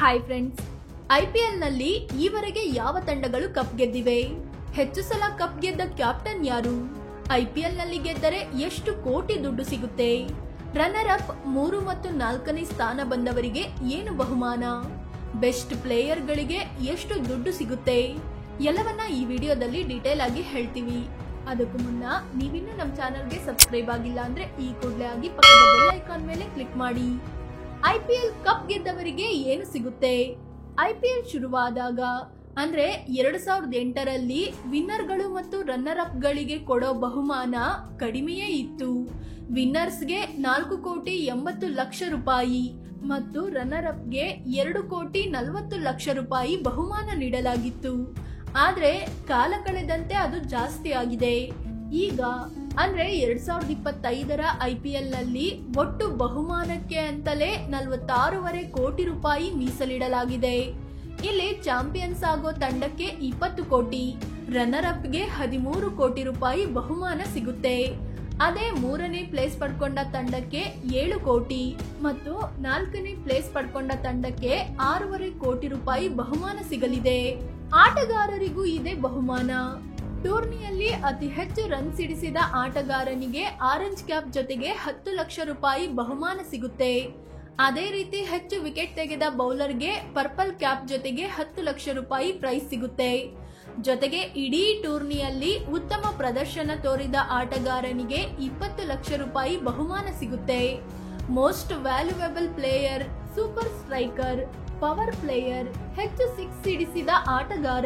Hi friends, IPL ನಲ್ಲಿ ಈವರೆಗೆ ಯಾವ ತಂಡಗಳು ಕಪ್ ಗೆದ್ದಿವೆ? ಹೆಚ್ಚು ಸಲ ಕಪ್ ಗೆದ್ದ ಕ್ಯಾಪ್ಟನ್ ಯಾರು? ಐಪಿಎಲ್ ನಲ್ಲಿ ಗೆದ್ದರೆ ಎಷ್ಟು ಕೋಟಿ ದುಡ್ಡು ಸಿಗುತ್ತೆ? ರನ್ನರ್ ಅಪ್ 3 ಮತ್ತು 4ನೇ ಸ್ಥಾನ ಬಂದವರಿಗೆ ಏನು ಬಹುಮಾನ? ಬೆಸ್ಟ್ ಪ್ಲೇಯರ್ ಗಳಿಗೆ ಎಷ್ಟು ದುಡ್ಡು ಸಿಗುತ್ತೆ? ಎಲ್ಲವನ್ನ ಈ ವಿಡಿಯೋದಲ್ಲಿ ಡೀಟೇಲ್ ಆಗಿ ಹೇಳ್ತೀವಿ. ಅದಕ್ಕೂ ಮುನ್ನ ನೀವಿನ್ನೂ ನಮ್ಮ ಚಾನಲ್ಗೆ ಸಬ್ಸ್ಕ್ರೈಬ್ ಆಗಿಲ್ಲ ಅಂದ್ರೆ ಈ ಕೂಡಲೇ ಆಗಿ ಪಕ್ಕದ ಬೆಲ್ ಐಕಾನ್ ಮೇಲೆ ಕ್ಲಿಕ್ ಮಾಡಿ. ಐಪಿಎಲ್ ಕಪ್ ಗೆದ್ದವರಿಗೆ ಏನು ಸಿಗುತ್ತೆ? ಐಪಿಎಲ್ ಶುರುವಾದಾಗ ಅಂದ್ರೆ 2008ರಲ್ಲಿ ವಿನ್ನರ್ಗಳು ಮತ್ತು ರನ್ನರ್ ಅಪ್ ಗಳಿಗೆ ಕೊಡೋ ಬಹುಮಾನ ಕಡಿಮೆಯೇ ಇತ್ತು. ವಿನ್ನರ್ಸ್ಗೆ 4 ಕೋಟಿ 80 ಲಕ್ಷ ರೂಪಾಯಿ ಮತ್ತು ರನ್ನರ್ ಅಪ್ಗೆ 2 ಕೋಟಿ 40 ಲಕ್ಷ ರೂಪಾಯಿ ಬಹುಮಾನ ನೀಡಲಾಗಿತ್ತು. ಆದ್ರೆ ಕಾಲ ಕಳೆದಂತೆ ಅದು ಜಾಸ್ತಿ ಆಗಿದೆ. ಈಗ ಅಂದ್ರೆ 2025ರ ಐಪಿಎಲ್ ನಲ್ಲಿ ಒಟ್ಟು ಬಹುಮಾನಕ್ಕೆ ಅಂತಲೇ 46.5 ಕೋಟಿ ರೂಪಾಯಿ ಮೀಸಲಿಡಲಾಗಿದೆ. ಇಲ್ಲಿ ಚಾಂಪಿಯನ್ಸ್ ಆಗೋ ತಂಡಕ್ಕೆ 20 ಕೋಟಿ, ರನ್ನರ್ ಅಪ್ಗೆ 13 ಕೋಟಿ ರೂಪಾಯಿ ಬಹುಮಾನ ಸಿಗುತ್ತೆ. ಅದೇ 3ನೇ ಪ್ಲೇಸ್ ಪಡ್ಕೊಂಡ ತಂಡಕ್ಕೆ 7 ಕೋಟಿ ಮತ್ತು 4ನೇ ಪ್ಲೇಸ್ ಪಡ್ಕೊಂಡ ತಂಡಕ್ಕೆ 6.5 ಕೋಟಿ ರೂಪಾಯಿ ಬಹುಮಾನ ಸಿಗಲಿದೆ. ಆಟಗಾರರಿಗೂ ಇದೆ ಬಹುಮಾನ. ಟೂರ್ನಿಯಲ್ಲಿ ಅತಿ ಹೆಚ್ಚು ರನ್ ಸಿಡಿಸಿದ ಆಟಗಾರನಿಗೆ ಆರೆಂಜ್ ಕ್ಯಾಪ್ ಜೊತೆಗೆ 10 ಲಕ್ಷ ರೂಪಾಯಿ ಬಹುಮಾನ ಸಿಗುತ್ತೆ. ಅದೇ ರೀತಿ ಹೆಚ್ಚು ವಿಕೆಟ್ ತೆಗೆದ ಬೌಲರ್ಗೆ ಪರ್ಪಲ್ ಕ್ಯಾಪ್ ಜೊತೆಗೆ 10 ಲಕ್ಷ ರೂಪಾಯಿ ಪ್ರೈಸ್ ಸಿಗುತ್ತೆ. ಜೊತೆಗೆ ಇಡೀ ಟೂರ್ನಿಯಲ್ಲಿ ಉತ್ತಮ ಪ್ರದರ್ಶನ ತೋರಿದ ಆಟಗಾರನಿಗೆ 20 ಲಕ್ಷ ರೂಪಾಯಿ ಬಹುಮಾನ ಸಿಗುತ್ತೆ. Most valuable player, super striker, power player, ಹೆಚ್ಚು ಸಿಕ್ಸ್ ಸಿಡಿಸಿದ ಆಟಗಾರ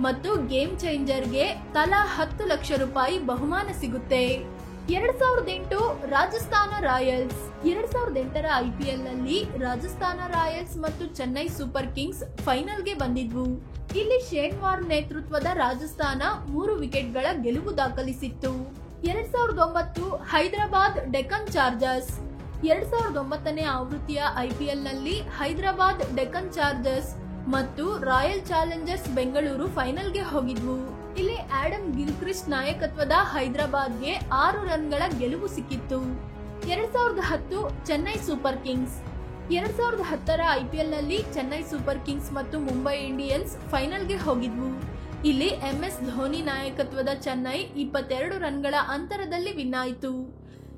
ಮತ್ತು ಗೇಮ್ ಚೇಂಜರ್ಗೆ ತಲಾ 10 ಲಕ್ಷ ರೂಪಾಯಿ ಬಹುಮಾನ ಸಿಗುತ್ತೆ. 2008 ರಾಜಸ್ಥಾನ ರಾಯಲ್ಸ್. 2008ರ ಐಪಿಎಲ್ ನಲ್ಲಿ ರಾಜಸ್ಥಾನ ರಾಯಲ್ಸ್ ಮತ್ತು ಚೆನ್ನೈ ಸೂಪರ್ ಕಿಂಗ್ಸ್ ಫೈನಲ್ಗೆ ಬಂದಿದ್ವು. ಇಲ್ಲಿ ಶೇನ್ ವಾರ್ನ್ ನೇತೃತ್ವದ ರಾಜಸ್ಥಾನ 3 ವಿಕೆಟ್ಗಳ ಗೆಲುವು ದಾಖಲಿಸಿತ್ತು. 2009 ಹೈದರಾಬಾದ್ ಡೆಕ್ಕನ್ ಚಾರ್ಜರ್ಸ್. 2009ನೇ ಆವೃತ್ತಿಯ ಐಪಿಎಲ್ ನಲ್ಲಿ ಹೈದರಾಬಾದ್ ಡೆಕ್ಕನ್ ಚಾರ್ಜರ್ಸ್ ಮತ್ತು ರಾಯಲ್ ಚಾಲೆಂಜರ್ಸ್ ಬೆಂಗಳೂರು ಫೈನಲ್ಗೆ ಹೋಗಿದ್ವು. ಇಲ್ಲಿ ಆಡಮ್ ಗಿಲ್ಕ್ರಿಸ್ಟ್ ನಾಯಕತ್ವದ ಹೈದರಾಬಾದ್ಗೆ 6 ರನ್ಗಳ ಗೆಲುವು ಸಿಕ್ಕಿತ್ತು. 2010 ಚೆನ್ನೈ ಸೂಪರ್ ಕಿಂಗ್ಸ್. 2010ರ ಐಪಿಎಲ್ ನಲ್ಲಿ ಚೆನ್ನೈ ಸೂಪರ್ ಕಿಂಗ್ಸ್ ಮತ್ತು ಮುಂಬೈ ಇಂಡಿಯನ್ಸ್ ಫೈನಲ್ಗೆ ಹೋಗಿದ್ವು. ಇಲ್ಲಿ MS ಧೋನಿ ನಾಯಕತ್ವದ ಚೆನ್ನೈ 22 ರನ್ಗಳ ಅಂತರದಲ್ಲಿ ವಿನ್ ಆಯಿತು.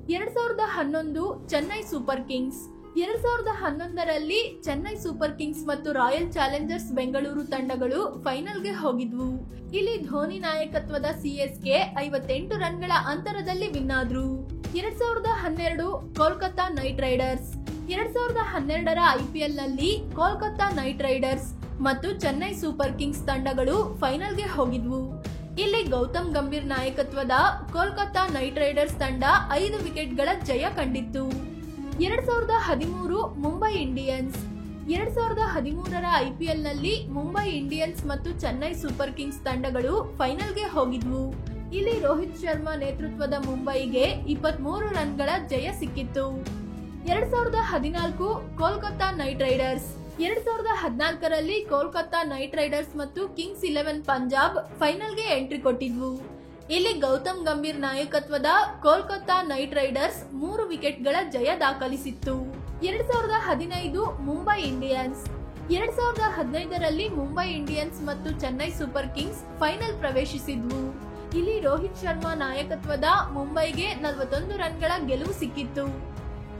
2011 ಚೆನ್ನೈ ಸೂಪರ್ ಕಿಂಗ್ಸ್. 2011ರಲ್ಲಿ ಚೆನ್ನೈ ಸೂಪರ್ ಕಿಂಗ್ಸ್ ಮತ್ತು ರಾಯಲ್ ಚಾಲೆಂಜರ್ಸ್ ಬೆಂಗಳೂರು ತಂಡಗಳು ಫೈನಲ್ಗೆ ಹೋಗಿದ್ವು. ಇಲ್ಲಿ ಧೋನಿ ನಾಯಕತ್ವದ CSK 58 ರನ್ಗಳ ಅಂತರದಲ್ಲಿ ವಿನ್ ಆದ್ರು. 2012 ಕೋಲ್ಕತ್ತಾ ನೈಟ್ ರೈಡರ್ಸ್. 2012ರ ಐಪಿಎಲ್ ನಲ್ಲಿ ಕೋಲ್ಕತ್ತಾ ನೈಟ್ ರೈಡರ್ಸ್ ಮತ್ತು ಚೆನ್ನೈ ಸೂಪರ್ ಕಿಂಗ್ಸ್ ತಂಡಗಳು ಫೈನಲ್ಗೆ ಹೋಗಿದ್ವು. ಇಲ್ಲಿ ಗೌತಮ್ ಗಂಭೀರ್ ನಾಯಕತ್ವದ ಕೋಲ್ಕತ್ತಾ ನೈಟ್ ರೈಡರ್ಸ್ ತಂಡ 5 ವಿಕೆಟ್ಗಳ ಜಯ ಕಂಡಿತ್ತು. 2013 ಮುಂಬೈ ಇಂಡಿಯನ್ಸ್. 2013ರ ಐಪಿಎಲ್ ನಲ್ಲಿ ಮುಂಬೈ ಇಂಡಿಯನ್ಸ್ ಮತ್ತು ಚೆನ್ನೈ ಸೂಪರ್ ಕಿಂಗ್ಸ್ ತಂಡಗಳು ಫೈನಲ್ಗೆ ಹೋಗಿದ್ವು. ಇಲ್ಲಿ ರೋಹಿತ್ ಶರ್ಮಾ ನೇತೃತ್ವದ ಮುಂಬೈಗೆ 23 ರನ್ಗಳ ಜಯ ಸಿಕ್ಕಿತ್ತು. 2014 ಕೋಲ್ಕತ್ತಾ ನೈಟ್ ರೈಡರ್ಸ್. 2014ರಲ್ಲಿ ಕೋಲ್ಕತ್ತಾ ನೈಟ್ ರೈಡರ್ಸ್ ಮತ್ತು ಕಿಂಗ್ಸ್ 11 ಪಂಜಾಬ್ ಫೈನಲ್ಗೆ ಎಂಟ್ರಿ ಕೊಟ್ಟಿದ್ವು. ಇಲ್ಲಿ ಗೌತಮ್ ಗಂಭೀರ್ ನಾಯಕತ್ವದ ಕೋಲ್ಕತ್ತಾ ನೈಟ್ ರೈಡರ್ಸ್ 3 ವಿಕೆಟ್ಗಳ ಜಯ ದಾಖಲಿಸಿತ್ತು. 2015 ಮುಂಬೈ ಇಂಡಿಯನ್ಸ್. 2015ರಲ್ಲಿ ಮುಂಬೈ ಇಂಡಿಯನ್ಸ್ ಮತ್ತು ಚೆನ್ನೈ ಸೂಪರ್ ಕಿಂಗ್ಸ್ ಫೈನಲ್ ಪ್ರವೇಶಿಸಿದ್ವು. ಇಲ್ಲಿ ರೋಹಿತ್ ಶರ್ಮಾ ನಾಯಕತ್ವದ ಮುಂಬೈಗೆ 41 ರನ್ಗಳ ಗೆಲುವು ಸಿಕ್ಕಿತ್ತು.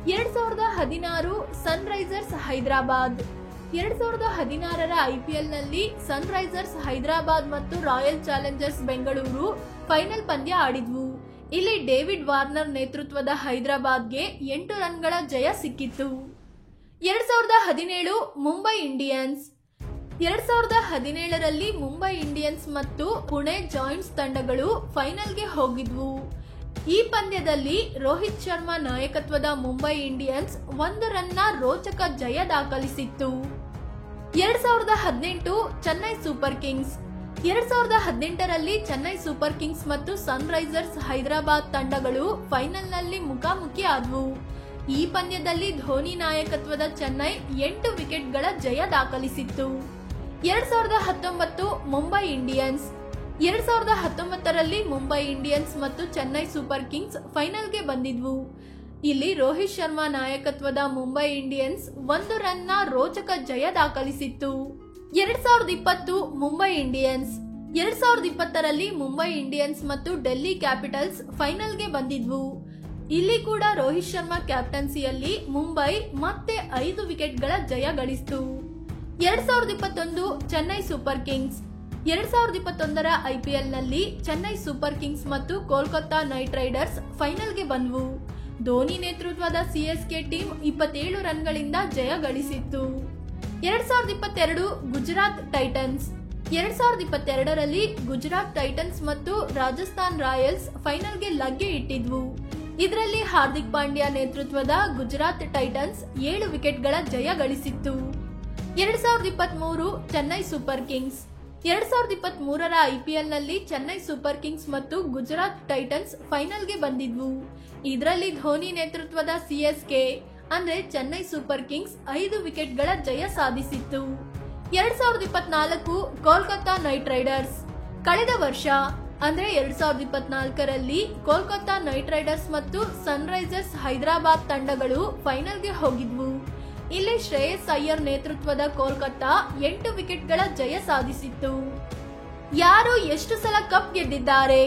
2016 ಸನ್ ರೈಸರ್ಸ್ ಹೈದರಾಬಾದ್. 2016ರ ಐಪಿಎಲ್ ನಲ್ಲಿ ಸನ್ ರೈಸರ್ಸ್ ಹೈದರಾಬಾದ್ ಮತ್ತು ರಾಯಲ್ ಚಾಲೆಂಜರ್ಸ್ ಬೆಂಗಳೂರು ಫೈನಲ್ ಪಂದ್ಯ ಆಡಿದ್ವು. ಇಲ್ಲಿ ಡೇವಿಡ್ ವಾರ್ನರ್ ನೇತೃತ್ವದ ಹೈದರಾಬಾದ್ಗೆ 8 ರನ್ಗಳ ಜಯ ಸಿಕ್ಕಿತ್ತು. 2017 ಮುಂಬೈ ಇಂಡಿಯನ್ಸ್. 2017ರಲ್ಲಿ ಮುಂಬೈ ಇಂಡಿಯನ್ಸ್ ಮತ್ತು ಪುಣೆ ಜಾಯಿಂಟ್ಸ್ ತಂಡಗಳು ಫೈನಲ್ಗೆ ಹೋಗಿದ್ವು. ಈ ಪಂದ್ಯದಲ್ಲಿ ರೋಹಿತ್ ಶರ್ಮಾ ನಾಯಕತ್ವದ ಮುಂಬೈ ಇಂಡಿಯನ್ಸ್ 1 ರನ್ನ ರೋಚಕ ಜಯ ದಾಖಲಿಸಿತ್ತು. 2018 ಚೆನ್ನೈ ಸೂಪರ್ ಕಿಂಗ್ಸ್. 2018ರಲ್ಲಿ ಚೆನ್ನೈ ಸೂಪರ್ ಕಿಂಗ್ಸ್ ಮತ್ತು ಸನ್ ರೈಸರ್ಸ್ ಹೈದರಾಬಾದ್ ತಂಡಗಳು ಫೈನಲ್ನಲ್ಲಿ ಮುಖಾಮುಖಿ ಆದವು. ಈ ಪಂದ್ಯದಲ್ಲಿ ಧೋನಿ ನಾಯಕತ್ವದ ಚೆನ್ನೈ 8 ವಿಕೆಟ್ಗಳ ಜಯ ದಾಖಲಿಸಿತ್ತು. 2019 ಮುಂಬೈ ಇಂಡಿಯನ್ಸ್. 2019ರಲ್ಲಿ ಮುಂಬೈ ಇಂಡಿಯನ್ಸ್ ಮತ್ತು ಚೆನ್ನೈ ಸೂಪರ್ ಕಿಂಗ್ಸ್ ಫೈನಲ್ಗೆ ಬಂದಿದ್ವು. ಇಲ್ಲಿ ರೋಹಿತ್ ಶರ್ಮಾ ನಾಯಕತ್ವದ ಮುಂಬೈ ಇಂಡಿಯನ್ಸ್ 1 ರನ್ನ ರೋಚಕ ಜಯ ದಾಖಲಿಸಿತ್ತು. 2020 ಮುಂಬೈ ಇಂಡಿಯನ್ಸ್ 2020ರಲ್ಲಿ ಮುಂಬೈ ಇಂಡಿಯನ್ಸ್ ಮತ್ತು ಡೆಲ್ಲಿ ಕ್ಯಾಪಿಟಲ್ಸ್ ಫೈನಲ್ಗೆ ಬಂದಿದ್ವು. ಇಲ್ಲಿ ಕೂಡ ರೋಹಿತ್ ಶರ್ಮಾ ಕ್ಯಾಪ್ಟನ್ಸಿಯಲ್ಲಿ ಮುಂಬೈ ಮತ್ತೆ 5 ವಿಕೆಟ್ಗಳ ಜಯ ಗಳಿಸಿತು. 2021 ಚೆನ್ನೈ ಸೂಪರ್ ಕಿಂಗ್ಸ್ 2021ರ IPL ನಲ್ಲಿ ಚೆನ್ನೈ ಸೂಪರ್ ಕಿಂಗ್ಸ್ ಮತ್ತು ಕೋಲ್ಕತ್ತಾ ನೈಟ್ ರೈಡರ್ಸ್ ಫೈನಲ್ಗೆ ಬಂದ್ವು. ಧೋನಿ ನೇತೃತ್ವದ CSK ಟೀಮ್ 27 ರನ್ಗಳಿಂದ ಜಯ ಗಳಿಸಿತ್ತು. 2022 ಗುಜರಾತ್ ಟೈಟನ್ಸ್ 2022ರಲ್ಲಿ ಗುಜರಾತ್ ಟೈಟನ್ಸ್ ಮತ್ತು ರಾಜಸ್ಥಾನ್ ರಾಯಲ್ಸ್ ಫೈನಲ್ಗೆ ಲಗ್ಗೆ ಇಟ್ಟಿದ್ವು. ಇದರಲ್ಲಿ ಹಾರ್ದಿಕ್ ಪಾಂಡ್ಯ ನೇತೃತ್ವದ ಗುಜರಾತ್ ಟೈಟನ್ಸ್ 7 ವಿಕೆಟ್ಗಳ ಜಯ ಗಳಿಸಿತ್ತು. 2023 ಚೆನ್ನೈ ಸೂಪರ್ ಕಿಂಗ್ಸ್ 2023ರ IPL ನಲ್ಲಿ ಚೆನ್ನೈ ಸೂಪರ್ ಕಿಂಗ್ಸ್ ಮತ್ತು ಗುಜರಾತ್ ಟೈಟನ್ಸ್ ಫೈನಲ್ಗೆ ಬಂದಿದ್ವು. ಇದರಲ್ಲಿ ಧೋನಿ ನೇತೃತ್ವದ CSK ಅಂದ್ರೆ ಚೆನ್ನೈ ಸೂಪರ್ ಕಿಂಗ್ಸ್ 5 ವಿಕೆಟ್ಗಳ ಜಯ ಸಾಧಿಸಿತ್ತು. 2024 ಕೋಲ್ಕತ್ತಾ ನೈಟ್ ರೈಡರ್ಸ್ ಕಳೆದ ವರ್ಷ ಅಂದ್ರೆ 2024ರಲ್ಲಿ ಕೋಲ್ಕತ್ತಾ ನೈಟ್ ರೈಡರ್ಸ್ ಮತ್ತು ಸನ್ರೈಸರ್ಸ್ ಹೈದರಾಬಾದ್ ತಂಡಗಳು ಫೈನಲ್ಗೆ ಹೋಗಿದ್ವು. ಇಲ್ಲಿ ಶ್ರೇಯಸ್ ಅಯ್ಯರ್ ನೇತೃತ್ವದ ಕೋಲ್ಕತ್ತಾ 8 ವಿಕೆಟ್ಗಳ ಜಯ ಸಾಧಿಸಿತ್ತು. ಯಾರು ಎಷ್ಟು ಸಲ ಕಪ್ ಗೆದ್ದಿದ್ದಾರೆ?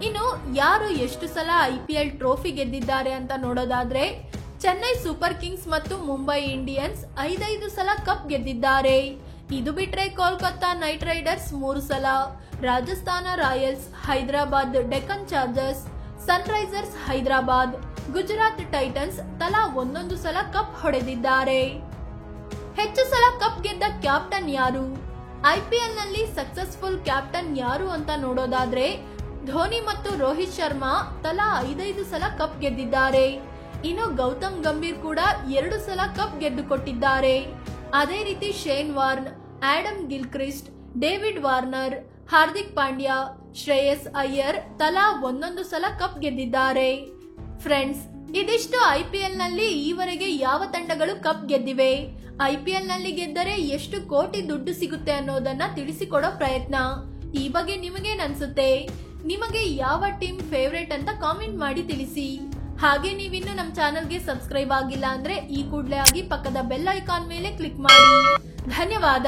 ಇನ್ನು ಯಾರು ಎಷ್ಟು ಸಲ IPL ಟ್ರೋಫಿ ಗೆದ್ದಿದ್ದಾರೆ ಅಂತ ನೋಡೋದಾದ್ರೆ ಚೆನ್ನೈ ಸೂಪರ್ ಕಿಂಗ್ಸ್ ಮತ್ತು ಮುಂಬೈ ಇಂಡಿಯನ್ಸ್ 5 ಸಲ ಕಪ್ ಗೆದ್ದಿದ್ದಾರೆ. ಇದು ಬಿಟ್ರೆ ಕೋಲ್ಕತ್ತಾ ನೈಟ್ ರೈಡರ್ಸ್ 3 ಸಲ, Rajasthan Royals, Hyderabad Deccan chargers, Sunrisers Hyderabad, Gujarat Titans ತಲಾ 1 ಸಲ ಕಪ್ ಹೊಡೆದಿದ್ದಾರೆ. ಹೆಚ್ಚು ಸಲ ಕಪ್ ಗೆದ್ದ ಕ್ಯಾಪ್ಟನ್ ಯಾರು? IPL ನಲ್ಲಿ ಸಕ್ಸಸ್ಫುಲ್ ಕ್ಯಾಪ್ಟನ್ ಯಾರು ಅಂತ ನೋಡೋದಾದ್ರೆ ಧೋನಿ ಮತ್ತು ರೋಹಿತ್ ಶರ್ಮಾ ತಲಾ 5 ಸಲ ಕಪ್ ಗೆದ್ದಿದ್ದಾರೆ. ಇನ್ನು ಗೌತಮ್ ಗಂಭೀರ್ ಕೂಡ 2 ಸಲ ಕಪ್ ಗೆದ್ದುಕೊಟ್ಟಿದ್ದಾರೆ. ಅದೇ ರೀತಿ Shane warn, Adam Gilchrist, David Warner, Hardik Pandya, Shreyas Iyer ತಲಾ 1 ಸಲ ಕಪ್ ಗೆದ್ದಿದ್ದಾರೆ. ಫ್ರೆಂಡ್ಸ್, ಇದಿಷ್ಟು IPL ನಲ್ಲಿ ಈವರೆಗೆ ಯಾವ ತಂಡಗಳು ಕಪ್ ಗೆದ್ದಿವೆ, IPL ನಲ್ಲಿ ಗೆದ್ದರೆ ಎಷ್ಟು ಕೋಟಿ ದುಡ್ಡು ಸಿಗುತ್ತೆ ಅನ್ನೋದನ್ನ ತಿಳಿಸಿಕೊಡೋ ಪ್ರಯತ್ನ. ಈ ಬಗ್ಗೆ ನಿಮಗೇನನ್ಸುತ್ತೆ? ನಿಮಗೆ ಯಾವ ಟೀಮ್ ಫೇವರೇಟ್ ಅಂತ ಕಾಮೆಂಟ್ ಮಾಡಿ ತಿಳಿಸಿ. ಹಾಗೆ ನೀವಿನ್ನು ನಮ್ಮ ಚಾನೆಲ್ಗೆ ಸಬ್ಸ್ಕ್ರೈಬ್ ಆಗಿಲ್ಲ ಅಂದ್ರೆ ಈ ಕೂಡಲೇ ಆಗಿ ಪಕ್ಕದ ಬೆಲ್ ಐಕಾನ್ ಮೇಲೆ ಕ್ಲಿಕ್ ಮಾಡಿ. ಧನ್ಯವಾದ.